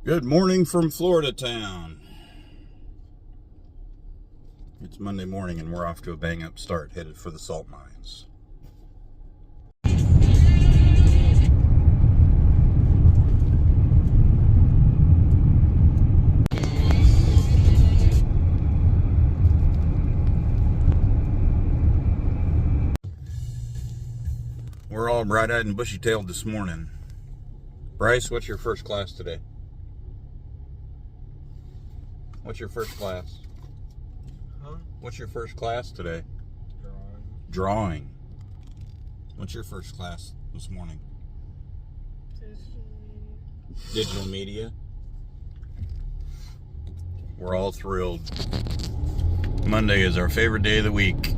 Good morning from Floridatown. It's Monday morning and we're off to a bang-up start, headed for the salt mines. We're all bright-eyed and bushy-tailed this morning. Bryce, what's your first class today? What's your first class? Huh? What's your first class today? Drawing. What's your first class this morning? Digital. Digital media. We're all thrilled. Monday is our favorite day of the week.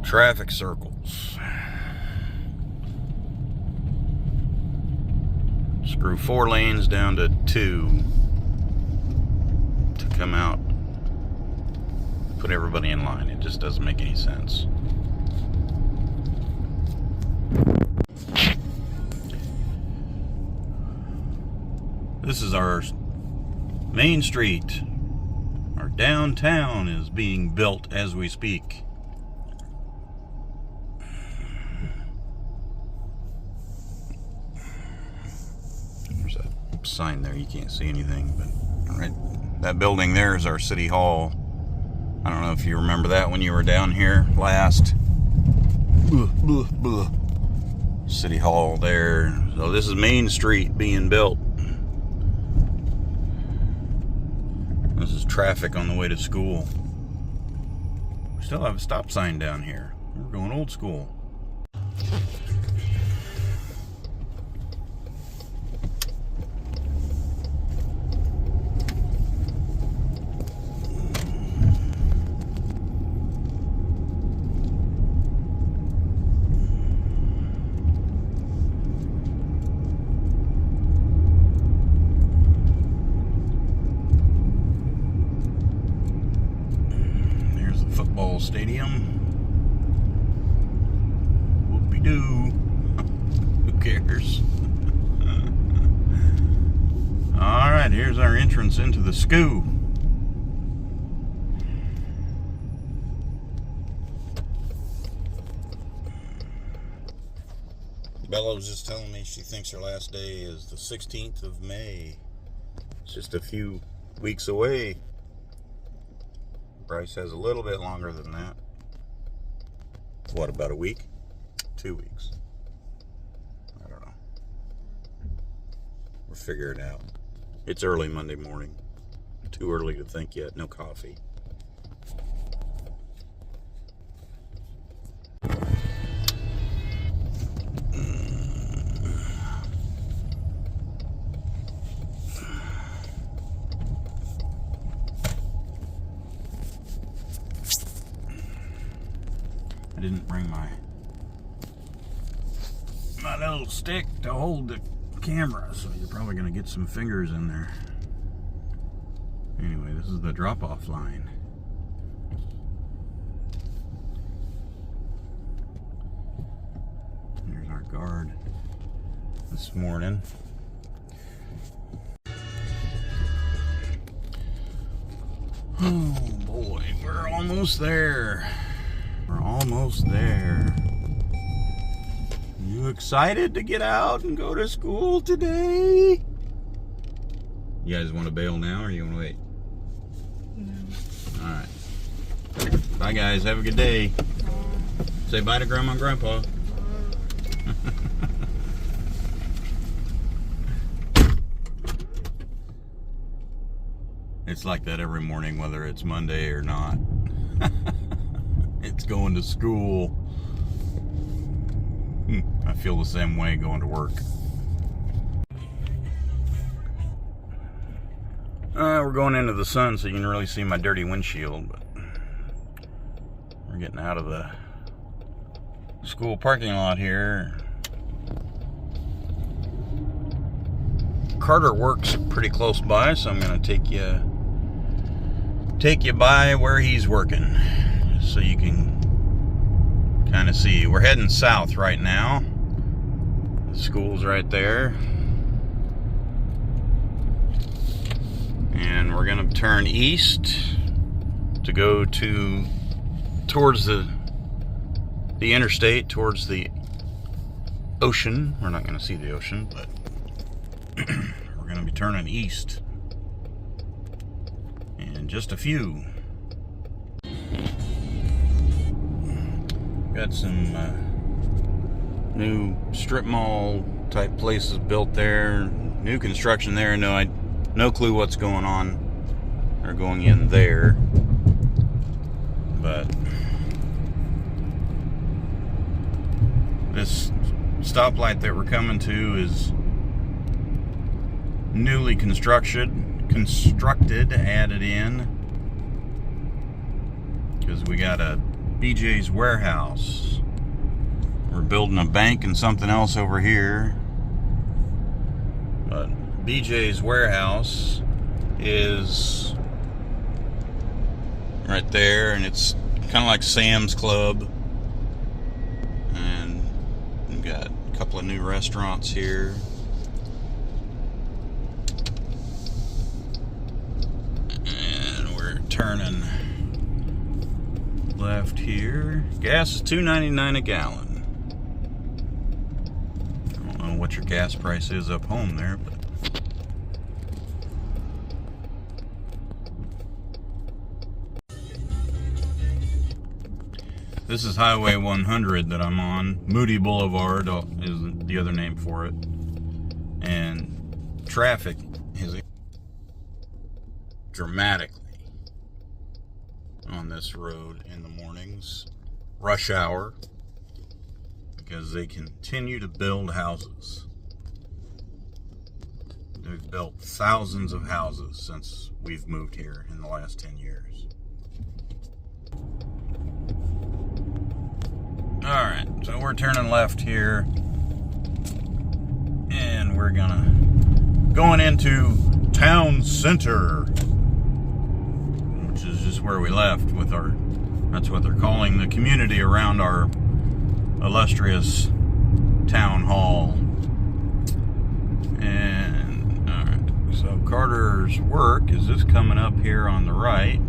Traffic circles. Screw 4 lanes down to 2 to come out, put everybody in line. It just doesn't make any sense. This is our main street. Our downtown is being built as we speak. There's a sign there, you can't see anything, but right, that building there is our city hall. I don't know if you remember that when you were down here last. City hall there. So this is Main Street being built. This is traffic on the way to school. We still have a stop sign down here. We're going old school. Stadium. Whoopie-doo. Who cares? Alright, here's our entrance into the school. Bella was just telling me she thinks her last day is the 16th of May. It's just a few weeks away. Bryce has a little bit longer than that. What, about a week? 2 weeks? I don't know. We'll figure it out. It's early Monday morning. Too early to think yet. No coffee. I didn't bring my little stick to hold the camera, so you're probably going to get some fingers in there. Anyway, this is the drop-off line. There's our guard this morning. Oh boy, we're almost there. We're almost there. You excited to get out and go to school today? You guys want to bail now or you want to wait? No. Alright. Bye guys, have a good day. Say bye to Grandma and Grandpa. It's like that every morning, whether it's Monday or not. It's going to school. I feel the same way going to work. We're going into the sun so you can really see my dirty windshield, but we're getting out of the school parking lot here. Carter works pretty close by, so I'm going to take you by where he's working so you can kind of see. We're heading south right now. The school's right there. And we're going to turn east to go towards the interstate, towards the ocean. We're not going to see the ocean, but we're going to be turning east in just a few. Got some new strip mall type places built there. New construction there. No clue what's going on or going in there. But this stoplight that we're coming to is newly constructed, added in, because we got a BJ's warehouse. We're building a bank and something else over here. But BJ's warehouse is right there, and it's kind of like Sam's Club. And we've got a couple of new restaurants here. And we're turning left here. Gas is $2.99 a gallon. I don't know what your gas price is up home there, but this is Highway 100 that I'm on. Moody Boulevard is the other name for it. And traffic is dramatically on this road in the mornings. Rush hour. Because they continue to build houses. They've built thousands of houses since we've moved here in the last 10 years. Alright, so we're turning left here, and we're going into town center, which is just where we left with that's what they're calling the community around our illustrious town hall. And alright, so Carter's work is this coming up here on the right.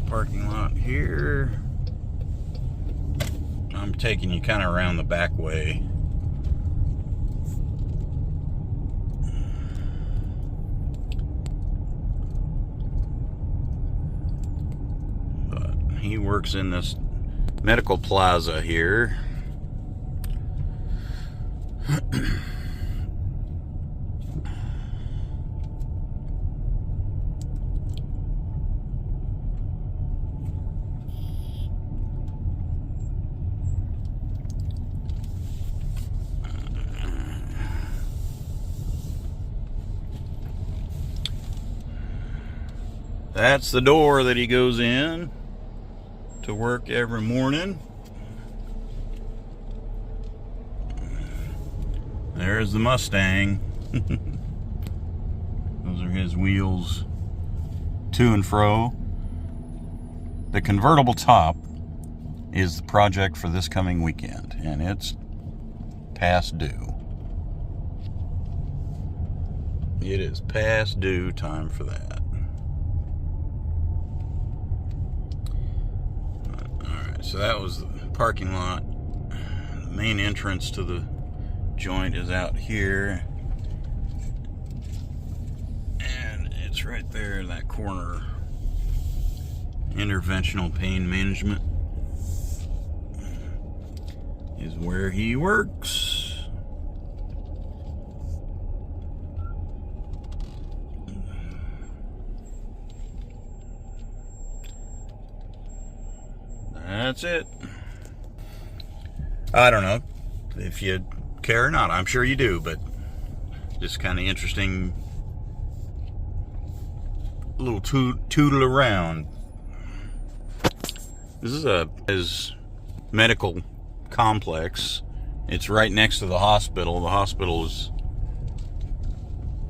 Parking lot here. I'm taking you kind of around the back way. But he works in this medical plaza here. That's the door that he goes in to work every morning. There's the Mustang. Those are his wheels to and fro. The convertible top is the project for this coming weekend, and it's past due. It is past due time for that. So that was the parking lot. The main entrance to the joint is out here. And it's right there in that corner. Interventional pain management is where he works. that's it. I don't know if you care or not. I'm sure you do, but just kind of interesting little tootle around. This is a medical complex. It's right next to the hospital. The hospital is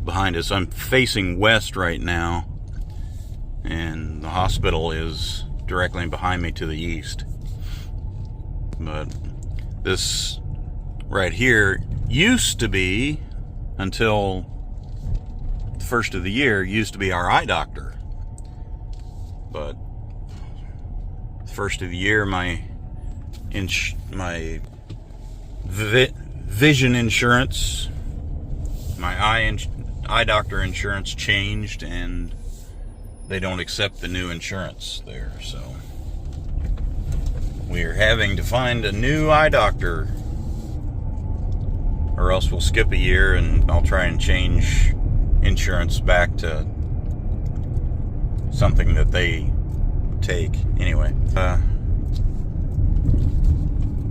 behind us. I'm facing west right now, and the hospital is directly behind me to the east. But this right here used to be, until the first of the year, used to be our eye doctor. But first of the year, my vision insurance, my eye doctor insurance changed, and they don't accept the new insurance there. So we are having to find a new eye doctor, or else we'll skip a year and I'll try and change insurance back to something that they take. Anyway,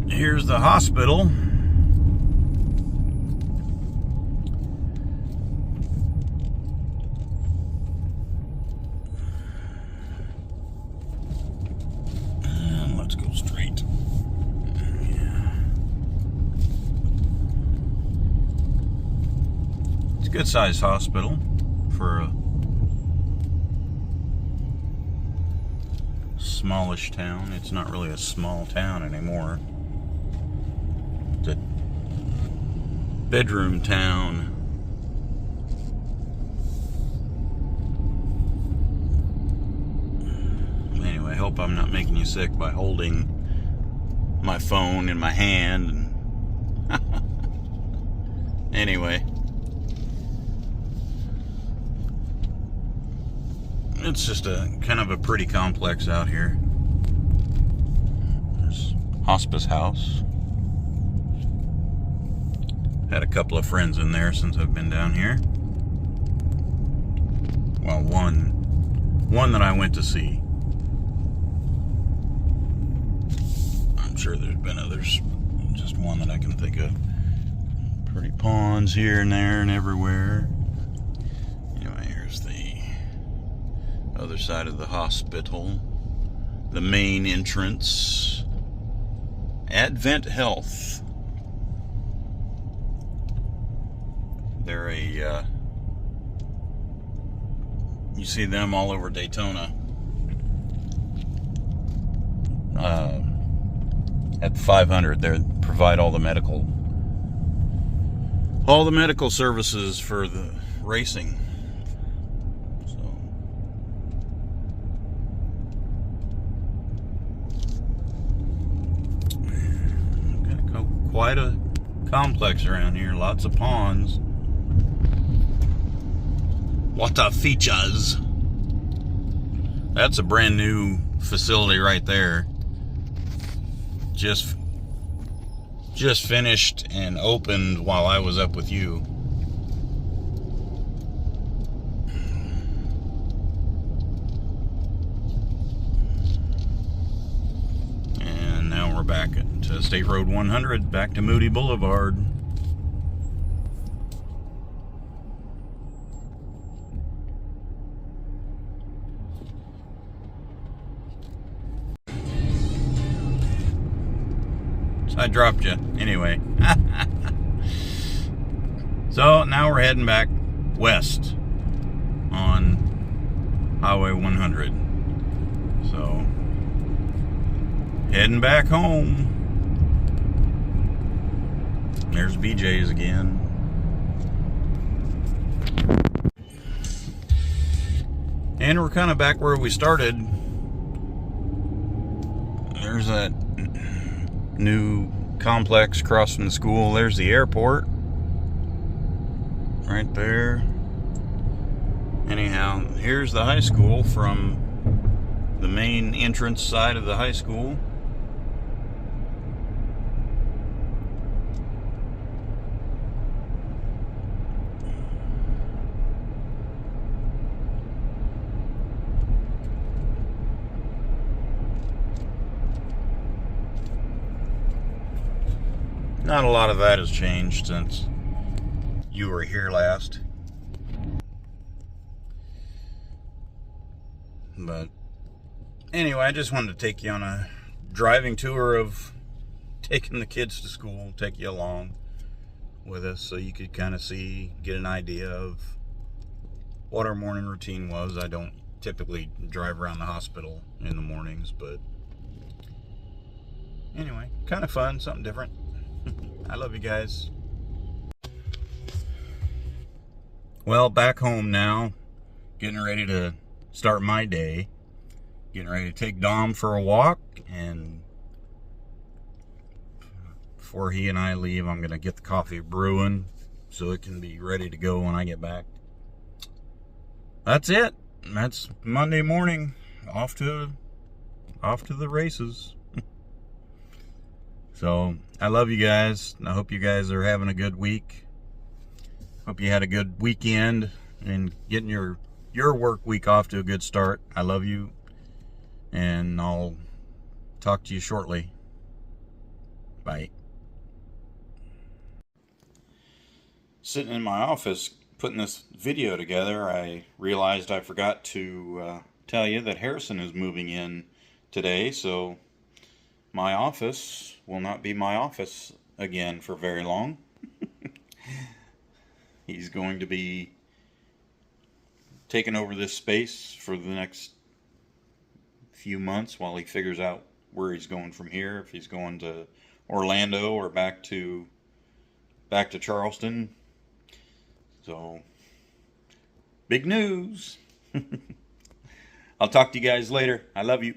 here's the hospital. And let's go straight. Yeah. It's a good sized hospital for a smallish town. It's not really a small town anymore. It's a bedroom town. Anyway, I hope I'm not making you sick by holding my phone in my hand. Anyway, it's just a kind of a pretty complex out here. There's hospice house. Had a couple of friends in there since I've been down here. Well, one that I went to see. I'm sure there's been others. Just one that I can think of. Pretty ponds here and there and everywhere. Anyway, here's the other side of the hospital. The main entrance. Advent Health. They're you see them all over Daytona. At the 500, they provide all the medical services for the racing. So got quite a complex around here. Lots of ponds. What the features? That's a brand new facility right there. Just finished and opened while I was up with you. And now we're back to State Road 100, back to Moody Boulevard. I dropped you. Anyway. So now we're heading back west on Highway 100. So heading back home. There's BJ's again. And we're kind of back where we started. There's that new complex across from the school. There's the airport right there. Anyhow, here's the high school from the main entrance side of the high school. Not a lot of that has changed since you were here last. But anyway, I just wanted to take you on a driving tour of taking the kids to school, take you along with us so you could kind of get an idea of what our morning routine was. I don't typically drive around the hospital in the mornings, but anyway, kind of fun, something different. I love you guys. Well, back home now, getting ready to start my day. Getting ready to take Dom for a walk, and before he and I leave, I'm going to get the coffee brewing so it can be ready to go when I get back. That's it. That's Monday morning. Off to the races. So, I love you guys. I hope you guys are having a good week. Hope you had a good weekend and getting your work week off to a good start. I love you, and I'll talk to you shortly. Bye. Sitting in my office putting this video together, I realized I forgot to tell you that Harrison is moving in today, so my office will not be my office again for very long. He's going to be taking over this space for the next few months while he figures out where he's going from here, if he's going to Orlando or back to Charleston. So, big news. I'll talk to you guys later. I love you.